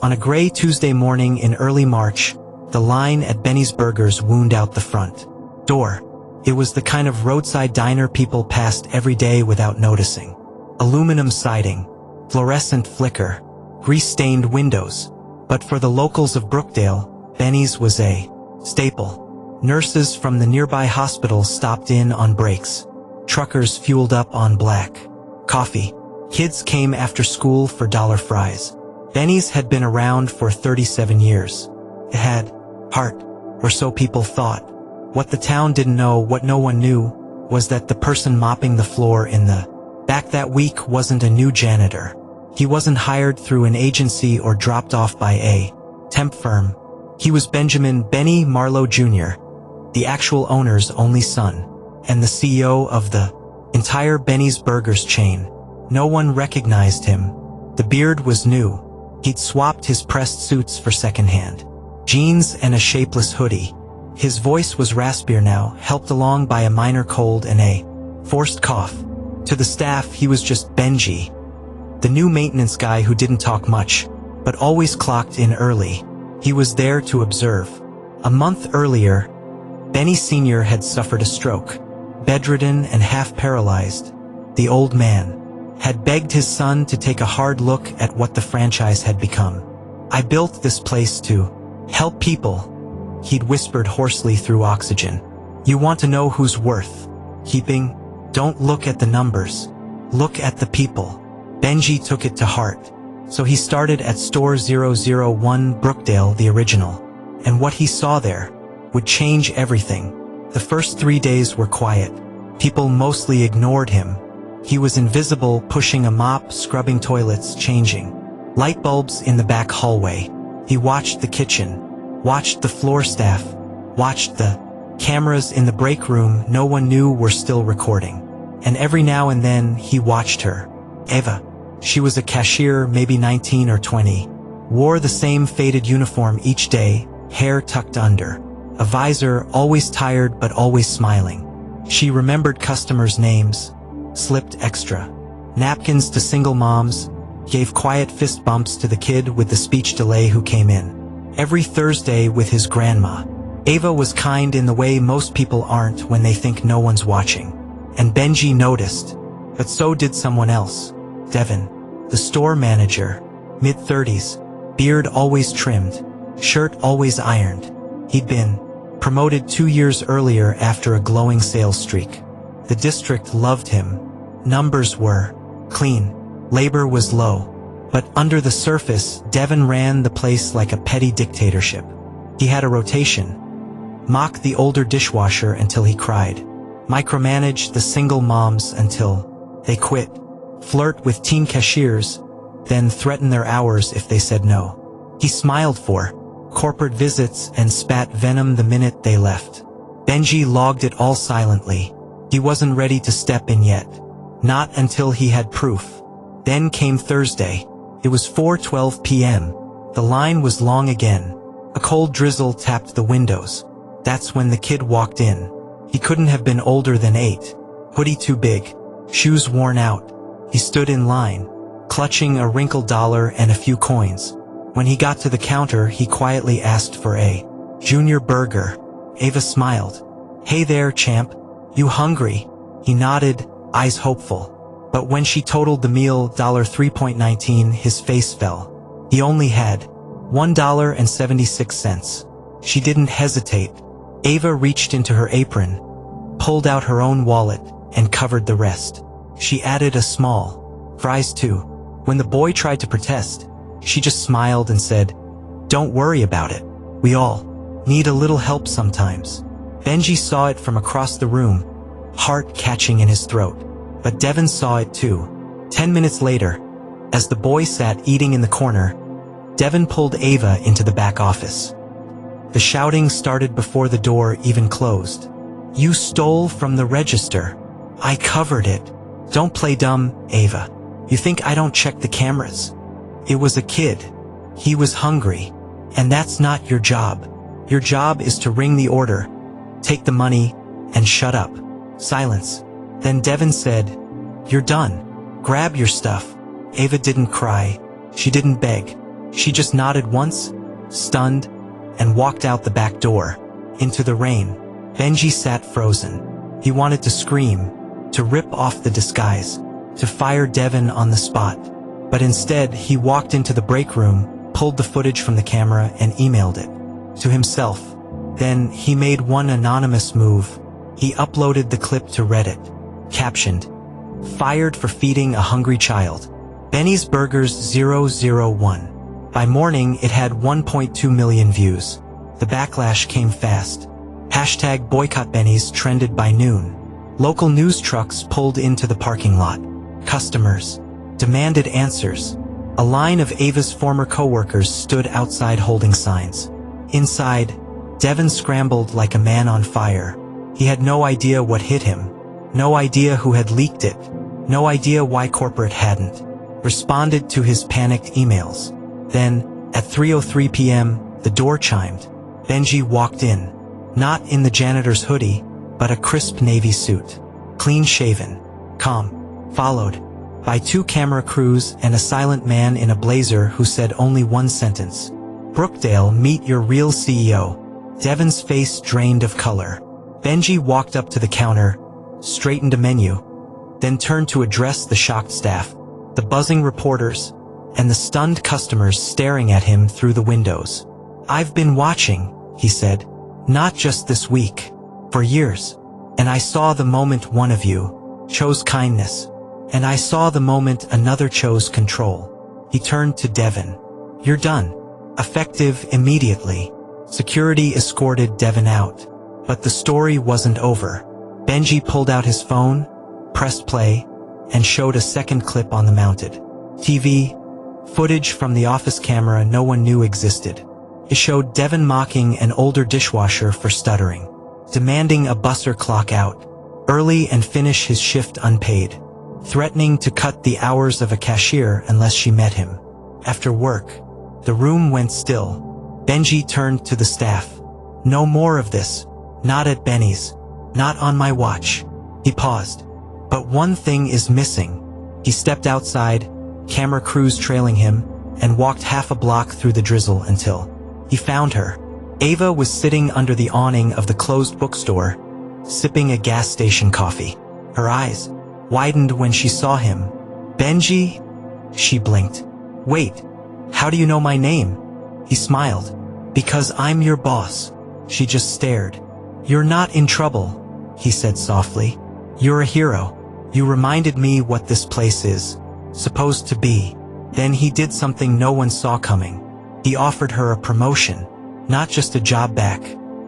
On a gray Tuesday morning in early March, the line at Benny's Burgers wound out the front door. It was the kind of roadside diner people passed every day without noticing. Aluminum siding, fluorescent flicker, grease-stained windows. But for the locals of Brookdale, Benny's was a staple. Nurses from the nearby hospital stopped in on breaks. Truckers fueled up on black coffee. Kids came after school for dollar fries. Benny's had been around for 37 years. It had heart, or so people thought. What the town didn't know, what no one knew, was that the person mopping the floor in the back that week wasn't a new janitor. He wasn't hired through an agency or dropped off by a temp firm. He was Benjamin "Benny" Marlowe Jr., the actual owner's only son, and the CEO of the entire Benny's Burgers chain. No one recognized him. The beard was new. He'd swapped his pressed suits for secondhand jeans and a shapeless hoodie. His voice was raspier now, helped along by a minor cold and a forced cough. To the staff, he was just Benji, the new maintenance guy who didn't talk much, but always clocked in early. He was there to observe. A month earlier, Benny Sr. had suffered a stroke. Bedridden and half paralyzed, the old man had begged his son to take a hard look at what the franchise had become. "I built this place to help people," he'd whispered hoarsely through oxygen. "You want to know who's worth keeping? Don't look at the numbers. Look at the people." Benji took it to heart. So he started at store 001 Brookdale, the original. And what he saw there would change everything. The first 3 days were quiet. People mostly ignored him. He was invisible, pushing a mop, scrubbing toilets, changing light bulbs in the back hallway. He watched the kitchen, watched the floor staff, watched the cameras in the break room no one knew were still recording. And every now and then he watched her. Eva. She was a cashier, maybe 19 or 20. Wore the same faded uniform each day, hair tucked under. A visor, always tired but always smiling. She remembered customers' names, slipped extra napkins to single moms, gave quiet fist bumps to the kid with the speech delay who came in every Thursday with his grandma. Ava was kind in the way most people aren't when they think no one's watching. And Benji noticed, but so did someone else. Devin, the store manager, mid-30s, beard always trimmed, shirt always ironed. He'd been promoted 2 years earlier after a glowing sales streak. The district loved him. Numbers were clean. Labor was low. But under the surface, Devin ran the place like a petty dictatorship. He had a rotation. Mock the older dishwasher until he cried. Micromanage the single moms until they quit. Flirt with teen cashiers, then threaten their hours if they said no. He smiled for corporate visits and spat venom the minute they left. Benji logged it all silently. He wasn't ready to step in yet. Not until he had proof. Then came Thursday. It was 4:12 p.m. The line was long again. A cold drizzle tapped the windows. That's when the kid walked in. He couldn't have been older than 8. Hoodie too big. Shoes worn out. He stood in line, clutching a wrinkled dollar and a few coins. When he got to the counter, he quietly asked for a junior burger. Ava smiled. "Hey there, champ. You hungry?" He nodded, eyes hopeful. But when she totaled the meal, $3.19, his face fell. He only had $1.76. She didn't hesitate. Ava reached into her apron, pulled out her own wallet, and covered the rest. She added a small fries too. When the boy tried to protest, she just smiled and said, "Don't worry about it. We all need a little help sometimes." Benji saw it from across the room, heart catching in his throat. But Devin saw it too. 10 minutes later, as the boy sat eating in the corner, Devin pulled Ava into the back office. The shouting started before the door even closed. "You stole from the register. I covered it. Don't play dumb, Ava. You think I don't check the cameras? It was a kid. He was hungry. And that's not your job. Your job is to ring the order, take the money, and shut up." Silence. Then Devin said, "You're done. Grab your stuff." Ava didn't cry. She didn't beg. She just nodded once, stunned, and walked out the back door, into the rain. Benji sat frozen. He wanted to scream, to rip off the disguise, to fire Devin on the spot. But instead, he walked into the break room, pulled the footage from the camera, and emailed it to himself. Then, he made one anonymous move. He uploaded the clip to Reddit, captioned, "Fired for feeding a hungry child. Benny's Burgers 001. By morning, it had 1.2 million views. The backlash came fast. Hashtag boycott Benny's trended by noon. Local news trucks pulled into the parking lot. Customers demanded answers. A line of Ava's former co-workers stood outside holding signs. Inside, Devin scrambled like a man on fire. He had no idea what hit him. No idea who had leaked it. No idea why corporate hadn't responded to his panicked emails. Then, at 3:03 p.m., the door chimed. Benji walked in. Not in the janitor's hoodie, but a crisp navy suit. Clean-shaven. Calm. Followed by 2 camera crews and a silent man in a blazer who said only one sentence. "Brookdale, meet your real CEO." Devin's face drained of color. Benji walked up to the counter, straightened a menu, then turned to address the shocked staff, the buzzing reporters, and the stunned customers staring at him through the windows. "I've been watching," he said, "not just this week, for years. And I saw the moment one of you chose kindness. And I saw the moment another chose control." He turned to Devin. "You're done. Effective immediately." Security escorted Devin out. But the story wasn't over. Benji pulled out his phone, pressed play, and showed a second clip on the mounted TV, footage from the office camera no one knew existed. It showed Devin mocking an older dishwasher for stuttering, demanding a busser clock out early and finish his shift unpaid, threatening to cut the hours of a cashier unless she met him. After work, the room went still. Benji turned to the staff. "No more of this. Not at Benny's. Not on my watch." He paused. "But one thing is missing." He stepped outside, camera crews trailing him, and walked half a block through the drizzle until he found her. Ava was sitting under the awning of the closed bookstore, sipping a gas station coffee. Her eyes widened when she saw him. "Benji?" She blinked. "Wait, how do you know my name?" He smiled. "Because I'm your boss." She just stared. "You're not in trouble," he said softly. "You're a hero. You reminded me what this place is supposed to be." Then he did something no one saw coming. He offered her a promotion. Not just a job back,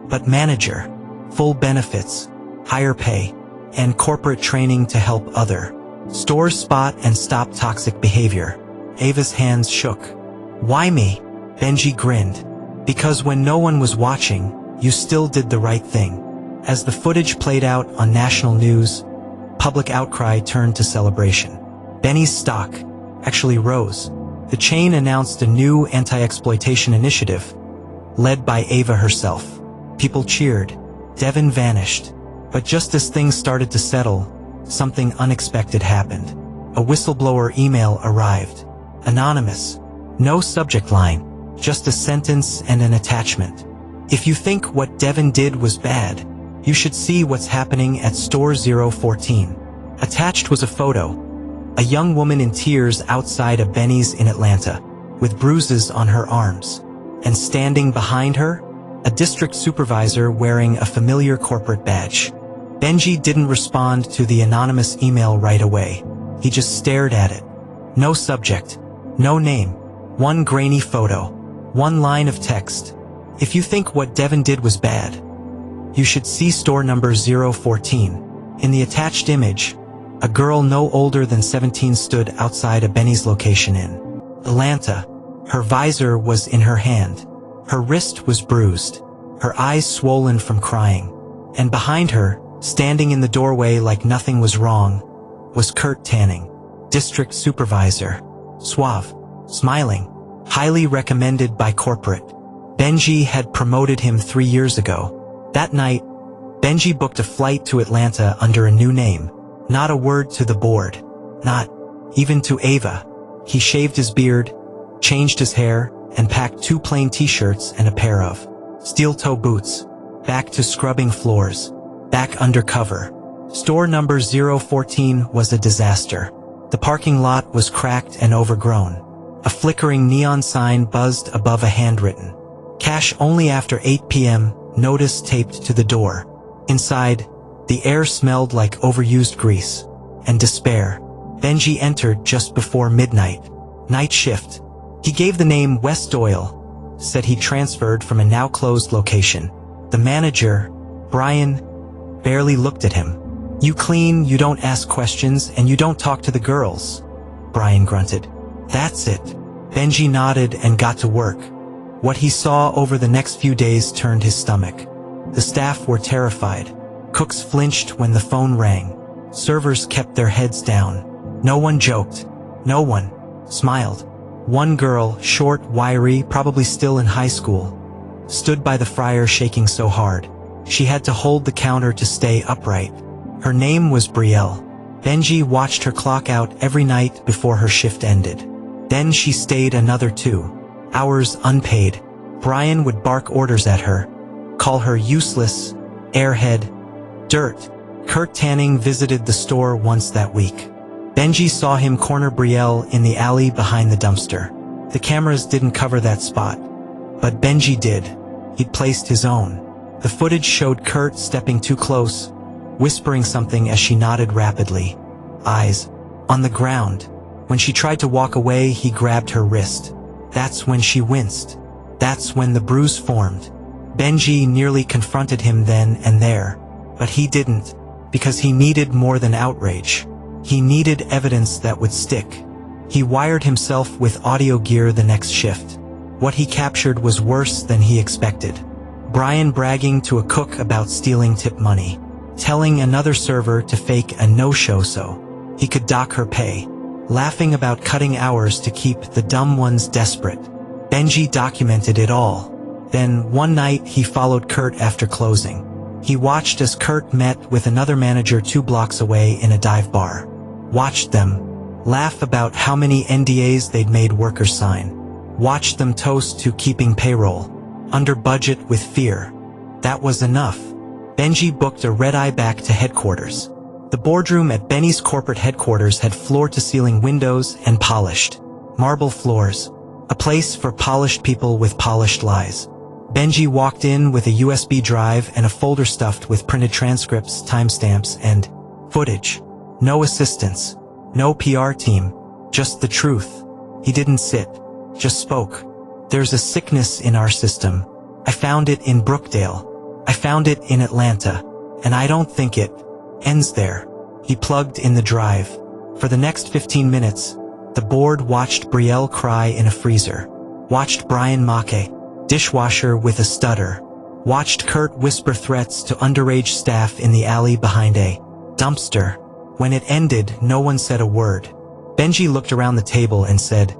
but manager. Full benefits, higher pay, and corporate training to help other stores spot and stop toxic behavior. Ava's hands shook. "Why me?" Benji grinned. "Because when no one was watching, you still did the right thing." As the footage played out on national news, public outcry turned to celebration. Benny's stock actually rose. The chain announced a new anti-exploitation initiative, led by Ava herself. People cheered. Devin vanished. But just as things started to settle, something unexpected happened. A whistleblower email arrived. Anonymous. No subject line. Just a sentence and an attachment. "If you think what Devin did was bad, you should see what's happening at store 014. Attached was a photo. A young woman in tears outside a Benny's in Atlanta, with bruises on her arms. And standing behind her, a district supervisor wearing a familiar corporate badge. Benji didn't respond to the anonymous email right away. He just stared at it. No subject. No name. One grainy photo. One line of text. "If you think what Devin did was bad, you should see store number 014. In the attached image, a girl no older than 17 stood outside a Benny's location in Atlanta. Her visor was in her hand. Her wrist was bruised. Her eyes swollen from crying. And behind her, standing in the doorway like nothing was wrong, was Kurt Tanning, district supervisor. Suave, smiling, highly recommended by corporate. Benji had promoted him 3 years ago. That night, Benji booked a flight to Atlanta under a new name. Not a word to the board. Not even to Ava. He shaved his beard, changed his hair, and packed 2 plain t-shirts and a pair of steel-toe boots. Back to scrubbing floors. Back undercover. Store number 014 was a disaster. The parking lot was cracked and overgrown. A flickering neon sign buzzed above a handwritten "Cash only after 8 p.m. notice taped to the door. Inside, the air smelled like overused grease and despair. Benji entered just before midnight. Night shift. He gave the name West Doyle, said he transferred from a now-closed location. The manager, Brian, barely looked at him. "You clean, you don't ask questions, and you don't talk to the girls," Brian grunted. "That's it." Benji nodded and got to work. What he saw over the next few days turned his stomach. The staff were terrified. Cooks flinched when the phone rang. Servers kept their heads down. No one joked. No one smiled. One girl, short, wiry, probably still in high school, stood by the fryer shaking so hard she had to hold the counter to stay upright. Her name was Brielle. Benji watched her clock out every night before her shift ended. Then she stayed another 2 hours unpaid. Brian would bark orders at her, call her useless, airhead, dirt. Kurt Tanning visited the store once that week. Benji saw him corner Brielle in the alley behind the dumpster. The cameras didn't cover that spot, but Benji did. He'd placed his own. The footage showed Kurt stepping too close, whispering something as she nodded rapidly. Eyes on the ground. When she tried to walk away, he grabbed her wrist. That's when she winced. That's when the bruise formed. Benji nearly confronted him then and there, but he didn't, because he needed more than outrage. He needed evidence that would stick. He wired himself with audio gear the next shift. What he captured was worse than he expected. Brian bragging to a cook about stealing tip money, telling another server to fake a no-show so he could dock her pay, laughing about cutting hours to keep the dumb ones desperate. Benji documented it all. Then, one night, he followed Kurt after closing. He watched as Kurt met with another manager 2 blocks away in a dive bar. Watched them laugh about how many NDAs they'd made workers sign. Watched them toast to keeping payroll under budget with fear. That was enough. Benji booked a red-eye back to headquarters. The boardroom at Benny's corporate headquarters had floor-to-ceiling windows and polished marble floors. A place for polished people with polished lies. Benji walked in with a USB drive and a folder stuffed with printed transcripts, timestamps, and footage. No assistants. No PR team. Just the truth. He didn't sit. Just spoke. "There's a sickness in our system. I found it in Brookdale. I found it in Atlanta. And I don't think it ends there." He plugged in the drive. For the next 15 minutes, the board watched Brielle cry in a freezer. Watched Brian mock a dishwasher with a stutter. Watched Kurt whisper threats to underage staff in the alley behind a dumpster. When it ended, no one said a word. Benji looked around the table and said,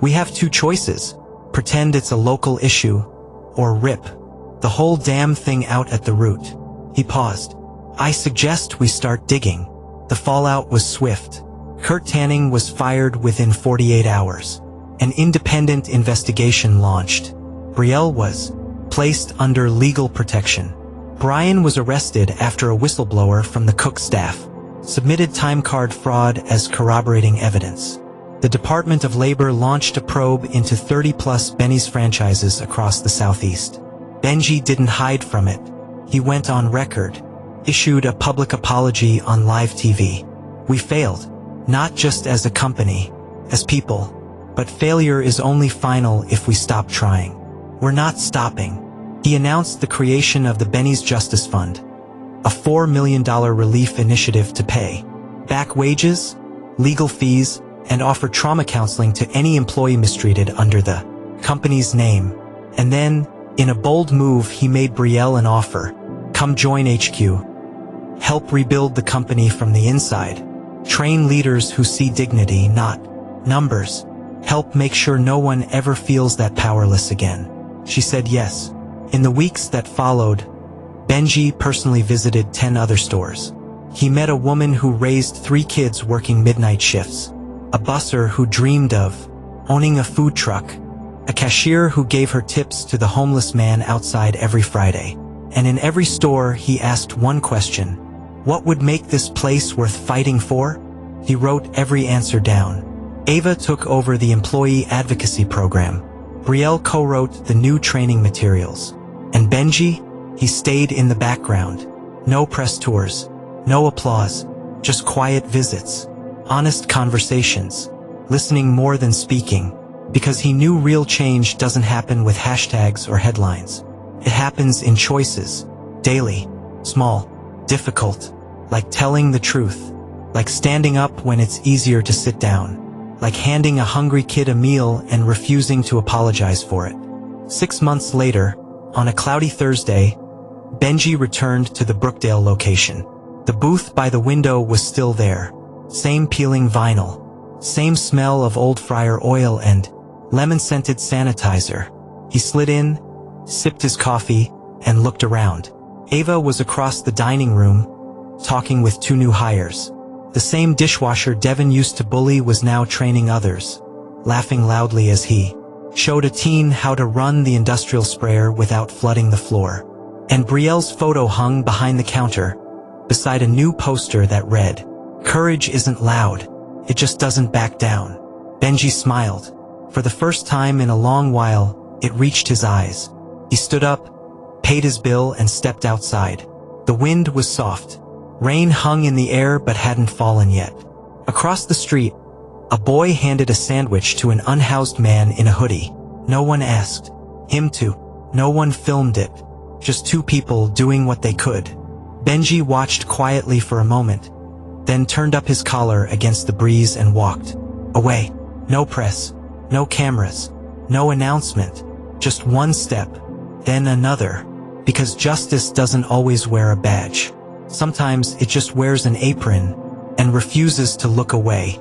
"We have 2 choices. Pretend it's a local issue, or rip the whole damn thing out at the root." He paused. "I suggest we start digging." The fallout was swift. Kurt Tanning was fired within 48 hours. An independent investigation launched. Brielle was placed under legal protection. Brian was arrested after a whistleblower from the cook staff submitted time card fraud as corroborating evidence. The Department of Labor launched a probe into 30-plus Benny's franchises across the Southeast. Benji didn't hide from it. He went on record, issued a public apology on live TV. "We failed, not just as a company, as people. But failure is only final if we stop trying. We're not stopping." He announced the creation of the Benny's Justice Fund, a $4 million relief initiative to pay back wages, legal fees, and offer trauma counseling to any employee mistreated under the company's name. And then, in a bold move, he made Brielle an offer. "Come join HQ. Help rebuild the company from the inside. Train leaders who see dignity, not numbers. Help make sure no one ever feels that powerless again." She said yes. In the weeks that followed, Benji personally visited 10 other stores. He met a woman who raised 3 kids working midnight shifts, a busser who dreamed of owning a food truck, a cashier who gave her tips to the homeless man outside every Friday. And in every store, he asked one question: what would make this place worth fighting for? He wrote every answer down. Ava took over the employee advocacy program. Brielle co-wrote the new training materials. And Benji? He stayed in the background. No press tours, no applause, just quiet visits, honest conversations, listening more than speaking, because he knew real change doesn't happen with hashtags or headlines. It happens in choices, daily, small, difficult, like telling the truth, like standing up when it's easier to sit down, like handing a hungry kid a meal and refusing to apologize for it. 6 months later, on a cloudy Thursday, Benji returned to the Brookdale location. The booth by the window was still there. Same peeling vinyl, same smell of old fryer oil and lemon-scented sanitizer. He slid in, sipped his coffee, and looked around. Ava was across the dining room, talking with 2 new hires. The same dishwasher Devin used to bully was now training others, laughing loudly as he showed a teen how to run the industrial sprayer without flooding the floor. And Brielle's photo hung behind the counter, beside a new poster that read, "Courage isn't loud, it just doesn't back down." Benji smiled. For the first time in a long while, it reached his eyes. He stood up, paid his bill, and stepped outside. The wind was soft. Rain hung in the air but hadn't fallen yet. Across the street, a boy handed a sandwich to an unhoused man in a hoodie. No one asked him to. No one filmed it. Just 2 people doing what they could. Benji watched quietly for a moment, then turned up his collar against the breeze and walked away. No press, no cameras, no announcement. Just one step, then another. Because justice doesn't always wear a badge. Sometimes it just wears an apron and refuses to look away.